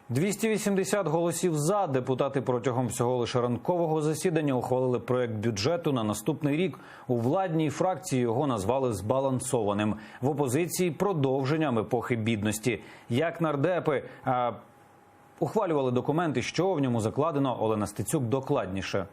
280 голосів «за». Депутати протягом всього лише ранкового засідання ухвалили проєкт бюджету на наступний рік. У владній фракції його назвали збалансованим. В опозиції – продовженням епохи бідності. Як нардепи ухвалювали документи, що в ньому закладено, Олена Стецюк докладніше.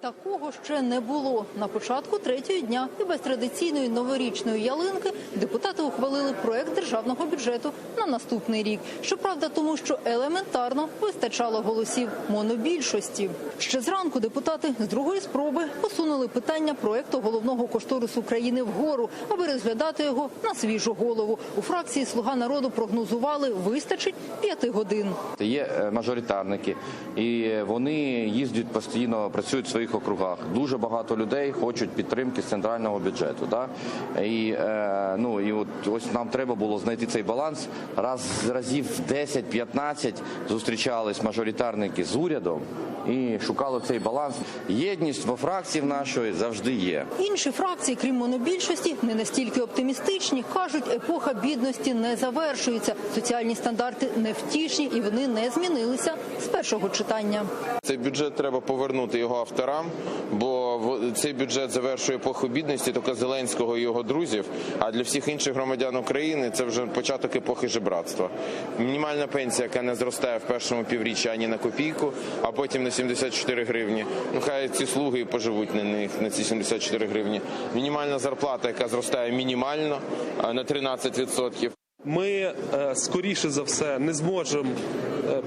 Такого ще не було. На початку третього дня і без традиційної новорічної ялинки депутати ухвалили проект державного бюджету на наступний рік. Щоправда, тому що елементарно вистачало голосів монобільшості. Ще зранку депутати з другої спроби посунули питання проекту головного кошторису країни вгору, аби розглядати його на свіжу голову. У фракції «Слуга народу» прогнозували, вистачить 5 годин. Є мажоритарники, і вони їздять постійно, працюють в своїх округах. Дуже багато людей хочуть підтримки з центрального бюджету. Да? І ось нам треба було знайти цей баланс. Разів 10-15 зустрічались мажоритарники з урядом і шукали цей баланс. Єдність во фракції нашої завжди є. Інші фракції, крім монобільшості, не настільки оптимістичні. Кажуть, епоха бідності не завершується. Соціальні стандарти невтішні і вони не змінилися з першого читання. Цей бюджет треба повернути його авторам, бо цей бюджет завершує епоху бідності тільки Зеленського і його друзів, а для всіх інших громадян України це вже початок епохи жебратства. Мінімальна пенсія, яка не зростає в першому півріччі ані на копійку, а потім на 74 гривні. Ну, хай ці слуги поживуть на них, на ці 74 гривні. Мінімальна зарплата, яка зростає мінімально на 13%. Ми, скоріше за все, не зможемо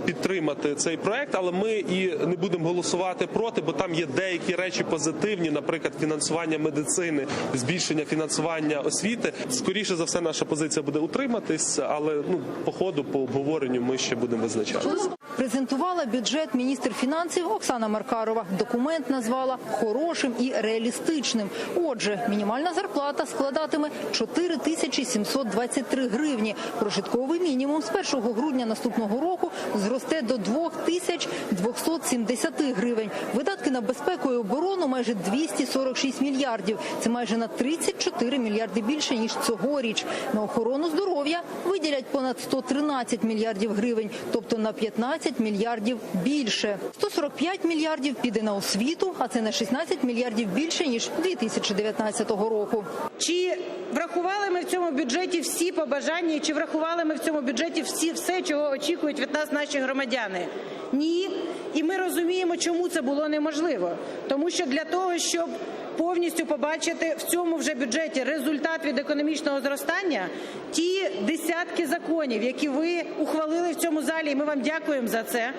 підтримати цей проект, але ми і не будемо голосувати проти, бо там є деякі речі позитивні, наприклад, фінансування медицини, збільшення фінансування освіти. Скоріше за все, наша позиція буде утриматись, але по ходу, по обговоренню ми ще будемо визначати. Презентувала бюджет міністр фінансів Оксана Маркарова. Документ назвала хорошим і реалістичним. Отже, мінімальна зарплата складатиме 4723 гривні. Прожитковий мінімум з 1 грудня наступного року зросте до 2270 гривень. Видатки на безпеку і оборону майже 246 мільярдів. Це майже на 34 мільярди більше, ніж цьогоріч. На охорону здоров'я виділять понад 113 мільярдів гривень, тобто на 15 мільярдів більше. 145 мільярдів піде на освіту, а це на 16 мільярдів більше, ніж 2019 року. Чи врахували ми в цьому бюджеті всі побажання, чи врахували ми в цьому бюджеті все, чого очікують від нас наші громадяни? Ні. І ми розуміємо, чому це було неможливо. Тому що для того, щоб повністю побачити в цьому вже бюджеті результат від економічного зростання, ті десятки законів, які ви ухвалили в цьому залі, і ми вам дякуємо за це,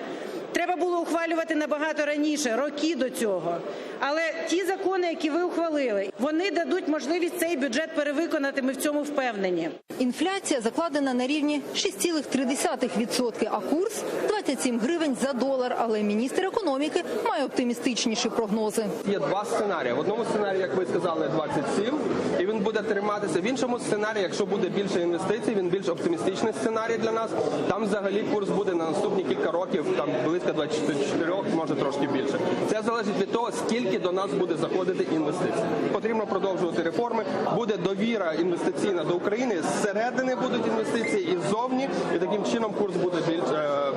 треба було ухвалювати набагато раніше, роки до цього. Але ті закони, які ви ухвалили, вони дадуть можливість цей бюджет перевиконати, ми в цьому впевнені. Інфляція закладена на рівні 6,3%, а курс – 27 гривень за долар. Але міністр економіки має оптимістичніші прогнози. Є два сценарії. В одному сценарії, як ви сказали, 27, і він буде триматися. В іншому сценарії, якщо буде більше інвестицій, він більш оптимістичний сценарій для нас. Там взагалі курс буде на наступні кілька років, там близько 24, може трошки більше. Це залежить від того, скільки до нас буде заходити інвестицій. Потрібно продовжувати реформи, буде довіра інвестиційна до України, зсередини будуть інвестиції і ззовні, і таким чином курс буде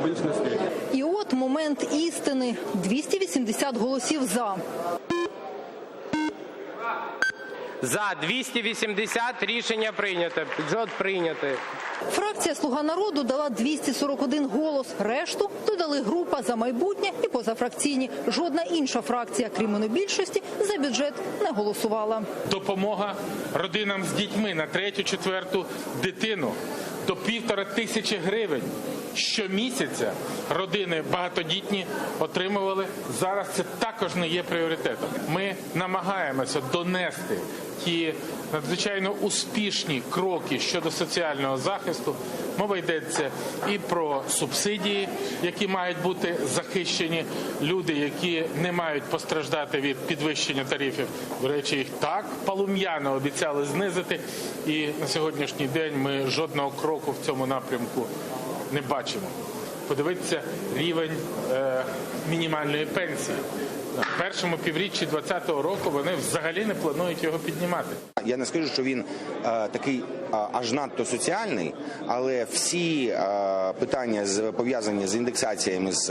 більш низький. І от момент істини. 280 голосів «за». За 280 рішення прийнято. Бюджет прийнятий. Фракція «Слуга народу» дала 241 голос. Решту додали група «За майбутнє» і позафракційні. Жодна інша фракція, крім монобільшості, за бюджет не голосувала. Допомога родинам з дітьми на 3-4 дитину до 1500 гривень. Щомісяця родини багатодітні отримували. Зараз це також не є пріоритетом. Ми намагаємося донести ті надзвичайно успішні кроки щодо соціального захисту. Мова йдеться і про субсидії, які мають бути захищені. Люди, які не мають постраждати від підвищення тарифів. До речі, їх так полум'яно обіцяли знизити. І на сьогоднішній день ми жодного кроку в цьому напрямку не бачимо. Подивіться рівень мінімальної пенсії. В першому півріччі 2020 року вони взагалі не планують його піднімати. Я не скажу, що він такий аж надто соціальний, але всі питання, пов'язані з індексаціями, з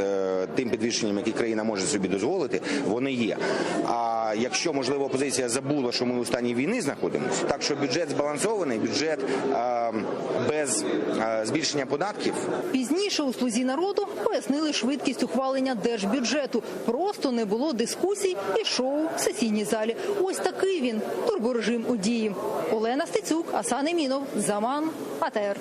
тим підвищенням, яке країна може собі дозволити, вони є. А якщо, можливо, опозиція забула, що ми у стані війни знаходимося, так що бюджет збалансований, бюджет без збільшення податків. Пізніше у «Слузі народу» пояснили швидкість ухвалення держбюджету. Просто не було дискусій і шоу в сесійній залі. Ось такий він – турборежим у дії. Олена Стецюк, Асан Емінов, Заман, АТР.